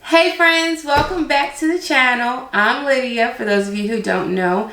Hey friends, welcome back to the channel. I'm Lydia, for those of you who don't know.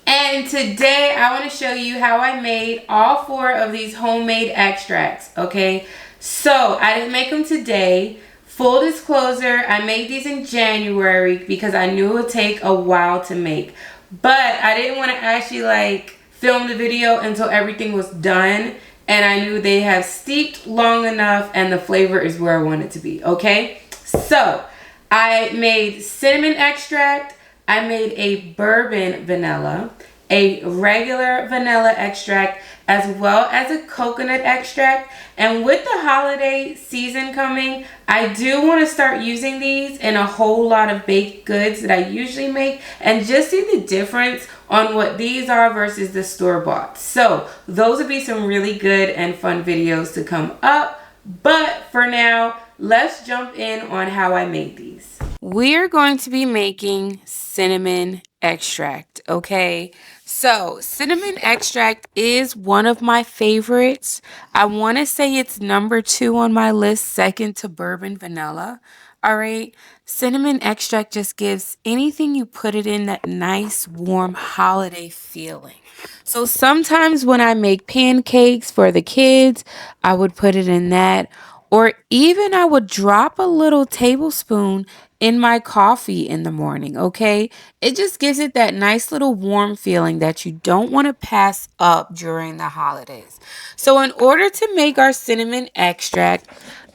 And today I want to show you how I made all 4 of these homemade extracts, okay? So, I didn't make them today. Full disclosure, I made these in January because I knew it would take a while to make. But I didn't want to actually film the video until everything was done. And I knew they have steeped long enough and the flavor is where I want it to be, okay? So, I made cinnamon extract, I made a bourbon vanilla, a regular vanilla extract, as well as a coconut extract. And with the holiday season coming, I do want to start using these in a whole lot of baked goods that I usually make and just see the difference on what these are versus the store-bought. So those would be some really good and fun videos to come up. But for now, let's jump in on how I made these. We're going to be making cinnamon extract, okay? So, cinnamon extract is one of my favorites. I want to say it's number 2 on my list, second to bourbon vanilla. All right, cinnamon extract just gives anything you put it in that nice, warm holiday feeling. So sometimes when I make pancakes for the kids, I would put it in that. Or even I would drop a little tablespoon in my coffee in the morning, okay? It just gives it that nice little warm feeling that you don't want to pass up during the holidays. So in order to make our cinnamon extract,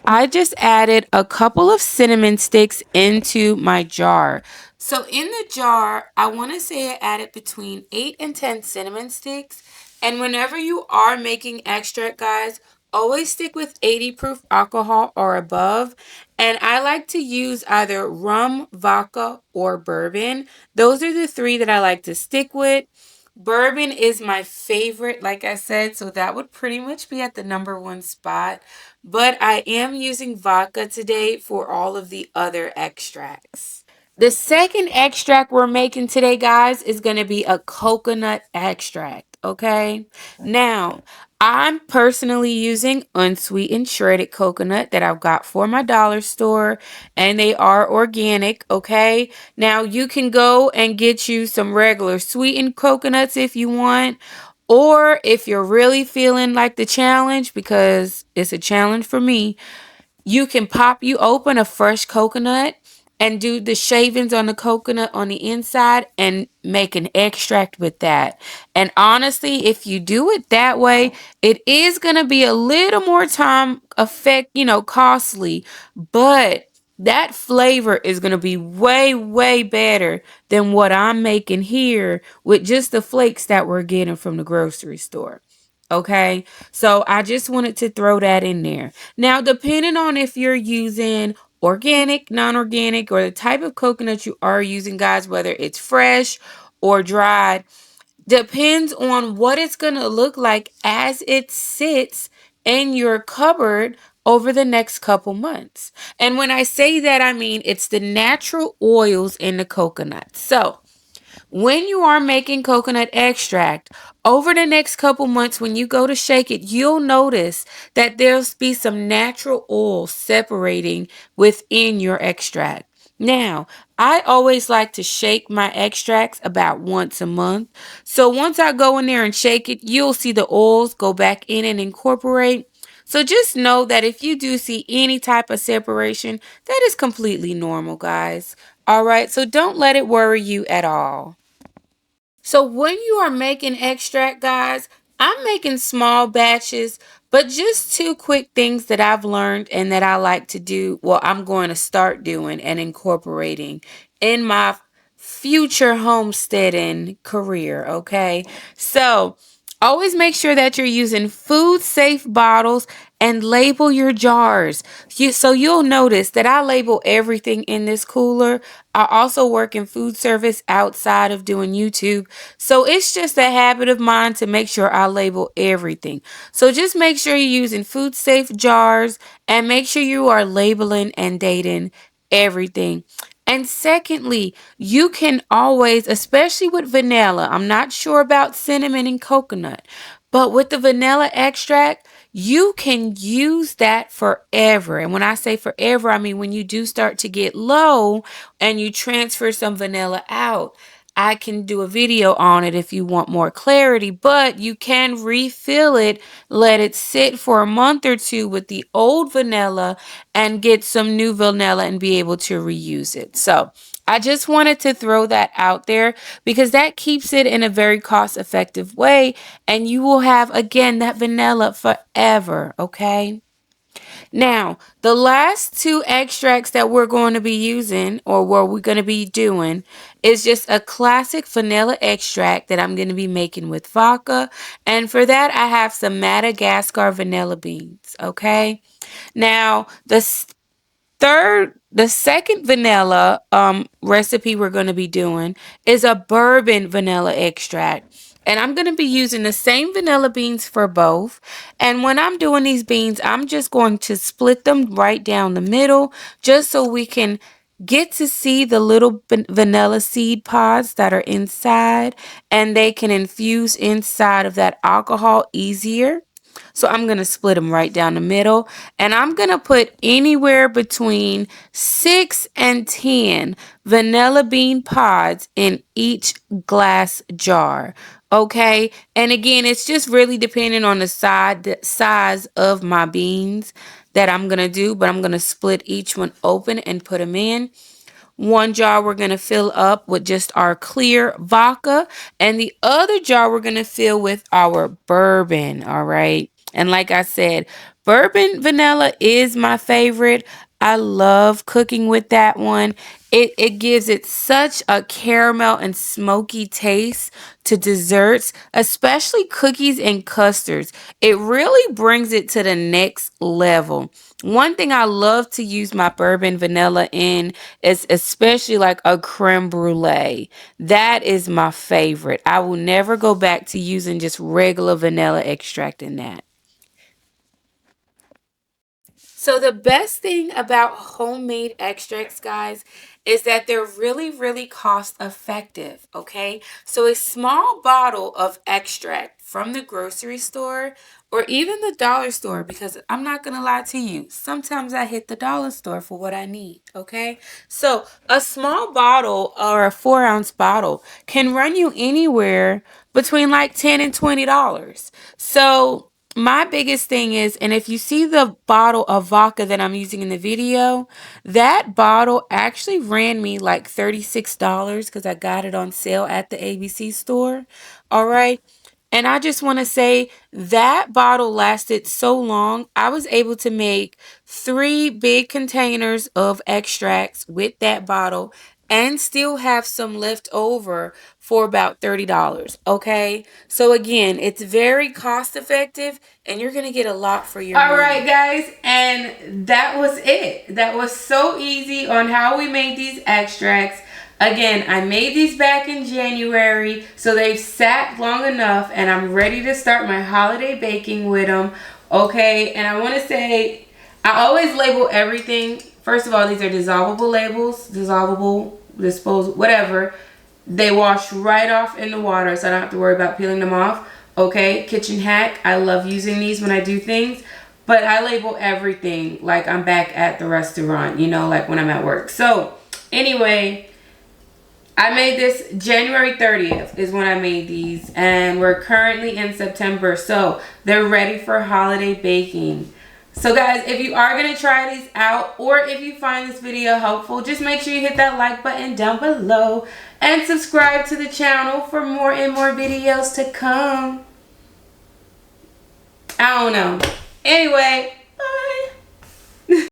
I just added a couple of cinnamon sticks into my jar. So in the jar, I want to say I added between 8 and 10 cinnamon sticks. And whenever you are making extract, guys, always stick with 80 proof alcohol or above. And I like to use either rum, vodka, or bourbon. Those are the 3 that I like to stick with. Bourbon is my favorite, like I said, so that would pretty much be at the number 1 spot. But I am using vodka today for all of the other extracts. The second extract we're making today, guys, is going to be a coconut extract, okay? Now, I'm personally using unsweetened shredded coconut that I've got for my dollar store, and they are organic, okay? Now, you can go and get you some regular sweetened coconuts if you want, or if you're really feeling like the challenge, because it's a challenge for me, you open a fresh coconut and do the shavings on the coconut on the inside and make an extract with that. And honestly, if you do it that way, it is going to be a little more costly, but that flavor is going to be way, way better than what I'm making here with just the flakes that we're getting from the grocery store. Okay, so I just wanted to throw that in there. Now, depending on if you're using organic, non-organic, or the type of coconut you are using, guys, whether it's fresh or dried, depends on what it's going to look like as it sits in your cupboard over the next couple months. And when I say that, I mean it's the natural oils in the coconut. So, when you are making coconut extract, over the next couple months, when you go to shake it, you'll notice that there'll be some natural oil separating within your extract. Now, I always like to shake my extracts about once a month. So once I go in there and shake it, you'll see the oils go back in and incorporate. So just know that if you do see any type of separation, that is completely normal, guys. All right, so don't let it worry you at all. So when you are making extract, guys, I'm making small batches, but just 2 quick things that I've learned and that I like to do. Well, I'm going to start doing and incorporating in my future homesteading career, okay? So always make sure that you're using food safe bottles and label your jars. So you'll notice that I label everything in this cooler. I also work in food service outside of doing YouTube. So it's just a habit of mine to make sure I label everything. So just make sure you're using food safe jars and make sure you are labeling and dating everything. And secondly, you can always, especially with vanilla, I'm not sure about cinnamon and coconut, but with the vanilla extract, you can use that forever. And when I say forever, I mean when you do start to get low and you transfer some vanilla out, I can do a video on it if you want more clarity, but you can refill it, let it sit for a month or two with the old vanilla and get some new vanilla and be able to reuse it. So I just wanted to throw that out there because that keeps it in a very cost effective way, and you will have, again, that vanilla forever. Okay. Now, the last two extracts that we're going to be using, or what we're going to be doing, is just a classic vanilla extract that I'm going to be making with vodka. And for that, I have some Madagascar vanilla beans. Okay. Now, the second vanilla recipe we're going to be doing is a bourbon vanilla extract. And I'm going to be using the same vanilla beans for both. And when I'm doing these beans, I'm just going to split them right down the middle just so we can get to see the little vanilla seed pods that are inside, and they can infuse inside of that alcohol easier. So I'm going to split them right down the middle, and I'm going to put anywhere between 6 and 10 vanilla bean pods in each glass jar. Okay. And again, it's just really depending on the size of my beans that I'm going to do, but I'm going to split each one open and put them in. One jar we're going to fill up with just our clear vodka, and the other jar we're going to fill with our bourbon. All right. And like I said, bourbon vanilla is my favorite. I love cooking with that one. It gives it such a caramel and smoky taste to desserts, especially cookies and custards. It really brings it to the next level. One thing I love to use my bourbon vanilla in is especially like a creme brulee. That is my favorite. I will never go back to using just regular vanilla extract in that. So the best thing about homemade extracts, guys, is that they're really, really cost effective, okay? So a small bottle of extract from the grocery store or even the dollar store, because I'm not going to lie to you, sometimes I hit the dollar store for what I need, okay? So a small bottle or a 4-ounce bottle can run you anywhere between like $10 and $20. So my biggest thing is, and if you see the bottle of vodka that I'm using in the video, that bottle actually ran me like $36 because I got it on sale at the ABC store. All right. And I just want to say that bottle lasted so long. I was able to make 3 big containers of extracts with that bottle and still have some left over for about $30. Okay. So again, it's very cost effective and you're going to get a lot for your money. All right, guys. And that was it. That was so easy on how we made these extracts. Again, I made these back in January, so they've sat long enough, and I'm ready to start my holiday baking with them. Okay, and I want to say, I always label everything. First of all, these are dissolvable labels, dissolvable, disposable, whatever. They wash right off in the water, so I don't have to worry about peeling them off. Okay, kitchen hack. I love using these when I do things, but I label everything like I'm back at the restaurant, you know, like when I'm at work. So, anyway, I made this January 30th is when I made these, and we're currently in September, so they're ready for holiday baking. So guys, if you are going to try these out, or if you find this video helpful, just make sure you hit that like button down below and subscribe to the channel for more and more videos to come. I don't know. Anyway,